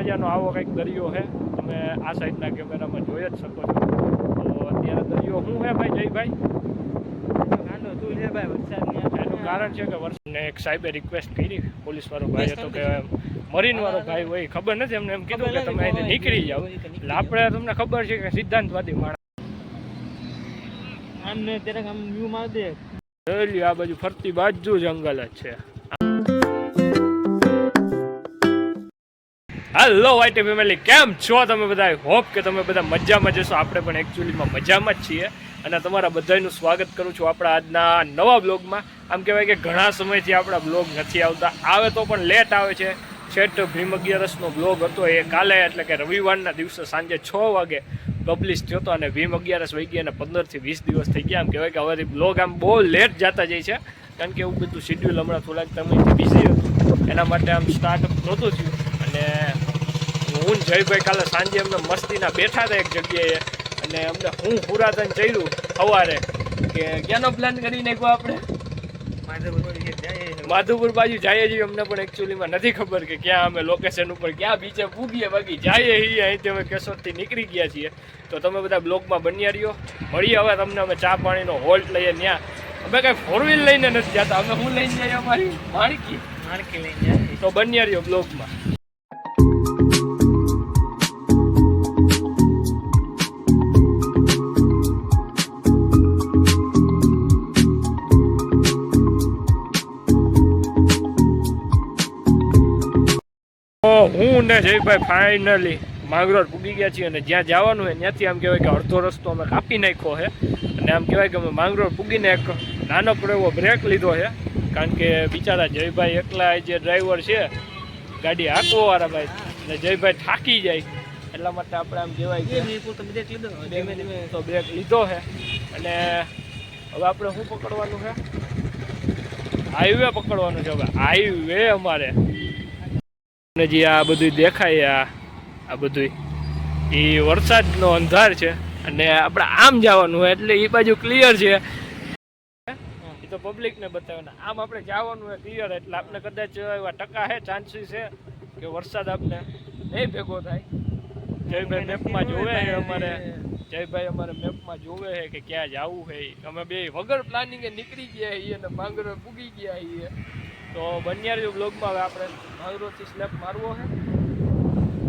મજાનો આવો કંઈક દરિયો છે. તમે આ સાઈડના કેમેરામાં જોઈ જ શકો છો. તો અત્યારે દરિયો શું છે ભાઈ જયભાઈ? એનું કારણ છે કે વર્ષને એક સાહેબે રિક્વેસ્ટ કરી, પોલીસ વાળો ભાઈ હતો કે મરીન વાળો ભાઈ હોય, ખબર નથી, એમને એમ કીધું કે તમે અહીંથી નીકળી જાઓ. એટલે આપણે તમને ખબર છે કે સિદ્ધાંતવાદી માણસ આ બાજુ ફરતી બાજુ જંગલ જ છે. હેલો વાયટી ફેમિલી, કેમ છો તમે બધા? હોપ કે તમે બધા મજામાં જશો. આપણે પણ એકચ્યુઅલીમાં મજામાં જ છીએ અને તમારા બધાનું સ્વાગત કરું છું આપણા આજના નવા બ્લોગમાં. આમ કહેવાય કે ઘણા સમયથી આપણા બ્લોગ નથી આવતા, આવે તો પણ લેટ આવે છે. છેટ ભીમ 11નો બ્લોગ હતો એ કાલે, એટલે કે રવિવારના દિવસે સાંજે 6 વાગે પબ્લિશ થયો હતો અને ભીમ 11 વહી ગયા અને 15 થી 20 દિવસ થઈ ગયા. આમ કહેવાય કે હવે બ્લોગ આમ બહુ લેટ જતા જાય છે, કારણ કે એવું બધું શેડ્યુલ હમણાં થોડાક સમયથી બિઝી હતું, એના માટે આમ સ્ટાર્ટઅપ નહોતું થયું. અને હું જયભાઈ કાલે સાંજે અમને મસ્તીના બેઠા હતા એક જગ્યાએ, અને અમને હું પુરાતન ચડ્યું સવારે કે ક્યાંનો પ્લાન કરી નાખ્યો આપણે માધુપુર બાજુ જઈએ છીએ. અમને પણ એકચ્યુઅલીમાં નથી ખબર કે ક્યાં અમે લોકેશન ઉપર ક્યાં બીચે પૂગીએ, બાકી જઈએ અહીંથી અમે કેશોદથી નીકળી ગયા છીએ. તો તમે બધા બ્લોગમાં બન્યા રહ્યો. મળીએ હવે તમને અમે ચા પાણીનો હોલ્ટ લઈએ. ત્યાં અમે કાંઈ ફોર વ્હીલ લઈને નથી જતા, અમે હું લઈને જઈએ અમારી માણકી લઈને જાય. તો બન્યા રહ્યો બ્લોગમાં. હું ને જયભાઈ ફાઇનલી માંગરોળ પૂગી ગયા છીએ, અને જ્યાં જવાનું હોય ત્યાંથી આમ કહેવાય કે અડધો રસ્તો અમે કાપી નાખ્યો છે. અને આમ કહેવાય કે અમે માંગરોળ પૂગીને એક નાનકડો એવો બ્રેક લીધો છે, કારણ કે બિચારા જયભાઈ એકલા જે ડ્રાઈવર છે ગાડી હાંકવાવાળા ભાઈ, અને જયભાઈ થાકી જાય, એટલા માટે આપણે આમ કહેવાય કે તો બ્રેક લીધો છે. અને હવે આપણે શું પકડવાનું છે? હાઈવે પકડવાનું છે. હવે હાઈવે અમારે જે આ બધું દેખાય, આ બધું એ વરસાદનો અંધાર છે, અને આપણે આમ જવાનું હોય એટલે એ બાજુ ક્લિયર છે. એ તો પબ્લિકને બતાવવાના, આમ આપણે જવાનું હોય ક્લિયર, એટલે આપણે કદાચ એવા ટકા છે, ચાન્સીસ છે કે વરસાદ આપણે નહીં ભેગો થાય. જયભાઈ મેપમાં જોવે છે અમારે, જયભાઈ અમારે મેપમાં જોવે છે કે ક્યાં જવું છે. અમે બે વગર પ્લાનિંગે નીકળી ગયા છીએ અને માંગરોળ પૂગી ગયા છીએ. તો બન્યા બ્લોગમાં હવે આપણે માંગરોળથી સ્લેપ મારવો છે,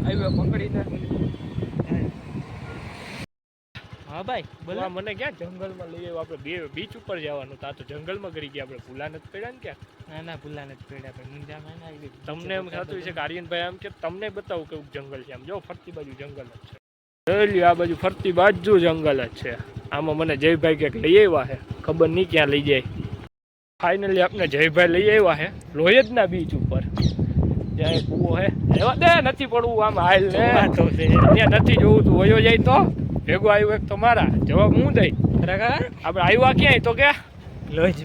હાઈવે પકડીને. હા ભાઈ બોલા, મને ક્યાં જંગલમાં લઈ આવ્યો? આપણે બીચ ઉપર જવાનું હતા, તો જંગલમાં કરી ગયા આપણે. ભૂલા નથી પડ્યા ને ક્યાં? ના ભૂલા નથી પડ્યા. તમને એમ થતું છે કે આર્યનભાઈ આમ કે તમને બતાવું કેવું જંગલ છે. આમ જો ફરતી બાજુ જંગલ જ છે. આ બાજુ ફરતી બાજુ જંગલ જ છે. આમાં મને જયભાઈ ક્યાંક લઈ આવ્યા છે, ખબર નહીં ક્યાં લઈ જાય. ફાઇનલી આપણે જયભાઈ લઈ આવ્યા છે લોહિતના બીચ ઉપર, જ્યાં એક કૂવો છે. એવા દે નથી પડવું આમ હાલ ને, ત્યાં નથી જોવું, તું વયો જાય તો ભેગો આવ્યો એક તમારા જવાબ હું દઈ. આપણે આવ્યા ક્યાંય તો કે લોહિત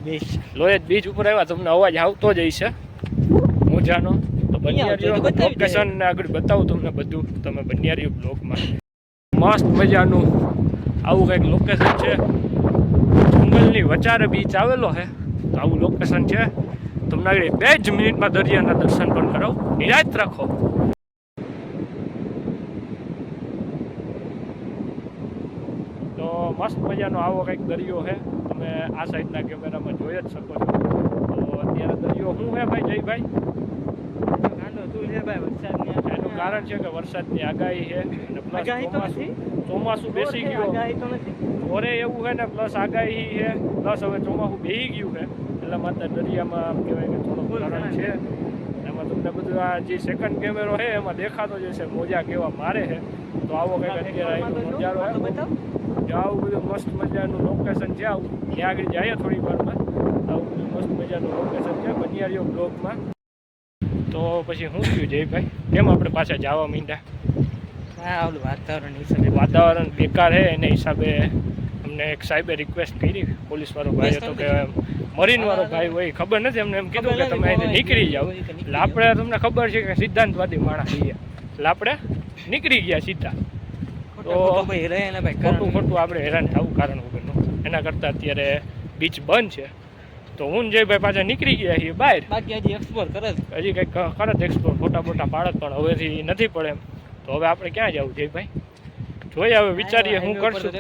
બીચ ઉપર આવ્યા. તમને અવાજ આવતો જ હશે મોજાનો. તો બન્યા રહ્યો, લોકેશન આગળ બતાવું તમને બધું, તમે બન્યા રહ્યો બ્લોગમાં. મસ્ત મજાનું આવું કંઈક લોકેશન છે, જંગલની વચારે બીચ આવેલો છે. તો આવું લોકેશન છે. તમને આગળ 2 જ મિનિટમાં દરિયાના દર્શન પણ કરાવો, નિરાંત રાખો. તો મસ્ત મજાનો આવો કંઈક દરિયો છે. તમે આ સાઈડના કેમેરામાં જોઈ જ શકો છો. તો અત્યારે દરિયો શું છે ભાઈ જયભાઈ? એનું કારણ છે કે વરસાદની આગાહી છે, અને પ્લસ ચોમાસું બેસી ગયું ઓરે એવું છે ને, પ્લસ આગાહી છે, પ્લસ હવે ચોમાસું બેસી ગયું છે. એટલા માટે દરિયામાં આમ કહેવાય કે થોડું કારણ છે. એમાં તમને બધું આ જે સેકન્ડ કેમેરો છે એમાં દેખાતો જ હશે મોજા કેવા મારે છે. તો આવો કંઈક અત્યારે નજારો છે. આવું બધું મસ્ત મજાનું લોકેશન છે. આવું ત્યાં આગળ જઈએ થોડી વારમાં. આવું બધું મસ્ત મજાનું લોકેશન છે. બન્યા રહ્યો બ્લોગમાં. તો પછી શું થયું જયભાઈ, કેમ આપણે પાછા જવા માંડ્યા? હા, ઓલું વાતાવરણ બેકાર છે, એને હિસાબે અમને એક સાહેબે રિક્વેસ્ટ કરી, પોલીસ વાળો ભાઈ હતો કે મરીન વાળો ભાઈ હોય, ખબર નથી, એમને એમ કીધું કે તમે અહીંથી નીકળી જાઓ. એટલે આપણે તમને ખબર છે કે સિદ્ધાંતવાદી માણસ છીએ, એટલે આપણે નીકળી ગયા સીધા. તો ખોટું આપણે હેરાન થવું કારણ વગરનું. એના કરતાં અત્યારે બીચ બંધ છે, તો હું ને જયભાઈ પાછા નીકળી ગયા છીએ બહાર. બાકી હજી એક્સપ્લોર કરે જ. હજી કંઈક કરે જ એક્સપ્લોર, ફોટા બોટા પાડે, પણ હવેથી નથી પડે એમ. તો હવે આપણે ક્યાં જવું જયભાઈ? જોઈએ હવે, વિચારીએ શું કરશું.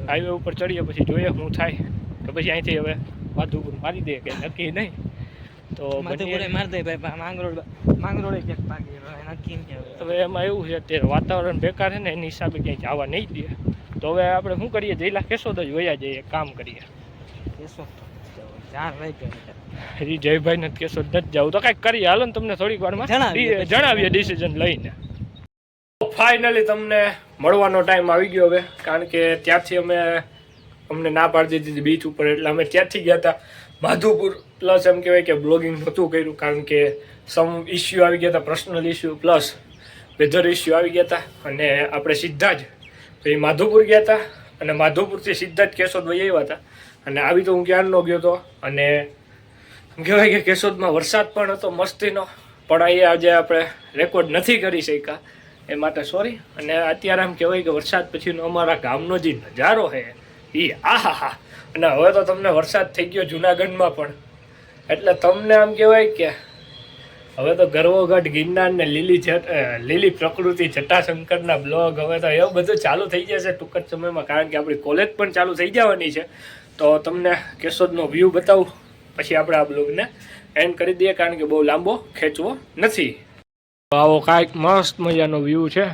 હાઈવે ઉપર ચડીએ પછી જોઈએ શું થાય. તો પછી અહીંથી હવે માધુપુર મારી દે કે નક્કી નહીં. તો મારી દે ભાઈ, માંગરોળે ક્યાંક ભાગી નક્કી નહીં. હવે એમાં એવું છે અત્યારે વાતાવરણ બેકાર છે ને, એની હિસાબે ક્યાંય જવા નહીં દે. તો હવે આપણે શું કરીએ, જઈલા કેશોદ જ વયા જઈએ, કામ કરીએ. હજી જયભાઈ ને કેશોદ નથી જવું, તો કાંઈક કરીએ. હાલો ને તમને થોડીક વારમાં જણાવીએ ડિસિઝન લઈને. ફાઇનલી તમને મળવાનો ટાઈમ આવી ગયો હવે, કારણ કે ત્યાંથી અમને ના પાડી દીધી બીચ ઉપર, એટલે અમે ત્યાંથી ગયા હતા માધુપુર. પ્લસ એમ કહેવાય કે બ્લોગિંગ નહોતું કર્યું, કારણ કે સમ ઇસ્યુ આવી ગયા હતા, personal issue plus weather issue આવી ગયા હતા. અને આપણે સીધા જ એ માધુપુર ગયા હતા, અને માધુપુરથી સીધા જ કેશોદ વહી આવ્યા હતા. અને આવી તો હું ક્યારનો ગયો હતો, અને એમ કહેવાય કે કેશોદમાં વરસાદ પણ હતો મસ્તીનો, પણ અહીંયા આજે આપણે રેકોર્ડ નથી કરી શક્યા, એ માટે સોરી. અને અત્યારે એમ કહેવાય કે વરસાદ પછીનો અમારા ગામનો જે નજારો છે એ આહા. અને હવે તો તમને વરસાદ થઈ ગયો જુનાગઢમાં પણ, એટલે તમને આમ કહેવાય કે હવે તો ગરવોગઢ ગિરનાર ને લીલી પ્રકૃતિ જટાશંકરના બ્લોગ હવે તો એવું બધું ચાલુ થઈ જશે ટૂંક જ સમયમાં, કારણ કે આપણી કોલેજ પણ ચાલુ થઈ જવાની છે. તો તમને કેશોદનો વ્યૂ બતાવું, પછી આપણે આ બ્લોગને એન્ડ કરી દઈએ, કારણ કે બહુ લાંબો ખેંચવો નથી. આવો કાંઈક મસ્ત મજાનો વ્યૂ છે,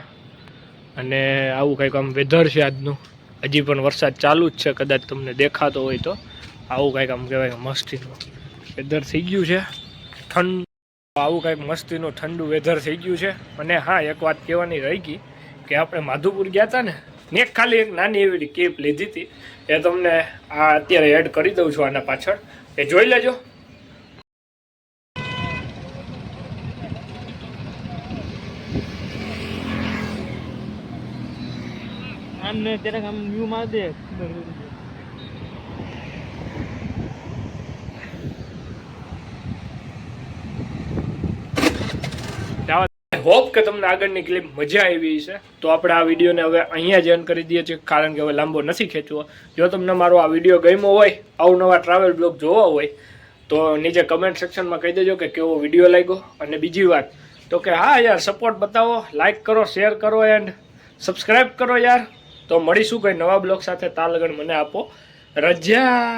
અને આવું કંઈક આમ વેધર છે આજનું. હજી પણ વરસાદ ચાલુ જ છે, કદાચ તમને દેખાતો હોય તો. આવું કંઈક આમ કહેવાય મસ્તીનું વેધર થઈ ગયું છે, આવું કંઈક મસ્તીનું ઠંડુ વેધર થઈ ગયું છે. અને હા, એક વાત કહેવાની રહી ગઈ કે આપણે માધુપુર ગયા હતા ને, એક ખાલી એક નાની એવી ક્લિપ લીધી હતી, એ તમને આ અત્યારે એડ કરી દઉં છું આના પાછળ, એ જોઈ લેજો. આમને ત્યારે આમ વ્યૂ માર દે. હોપ કે તમને આગળની ક્લિપ મજા આવી છે. તો આપણે આ વિડીયોને હવે અહીંયા જ એન્ડ કરી દઈએ છીએ, કારણ કે હવે લાંબો નથી ખેંચવો. જો તમને મારો આ વિડીયો ગમ્યો હોય, અવનવા ટ્રાવેલ બ્લોગ જોવા હોય, તો નીચે કમેન્ટ સેક્શનમાં કહી દેજો કે કેવો વિડીયો લાગ્યો. અને બીજી વાત તો કે હા યાર, સપોર્ટ બતાવો, લાઇક કરો, શેર કરો એન્ડ સબસ્ક્રાઈબ કરો યાર. તો મળીશું કંઈ નવા બ્લોગ સાથે, ત્યાં લગન મને આપો રજા.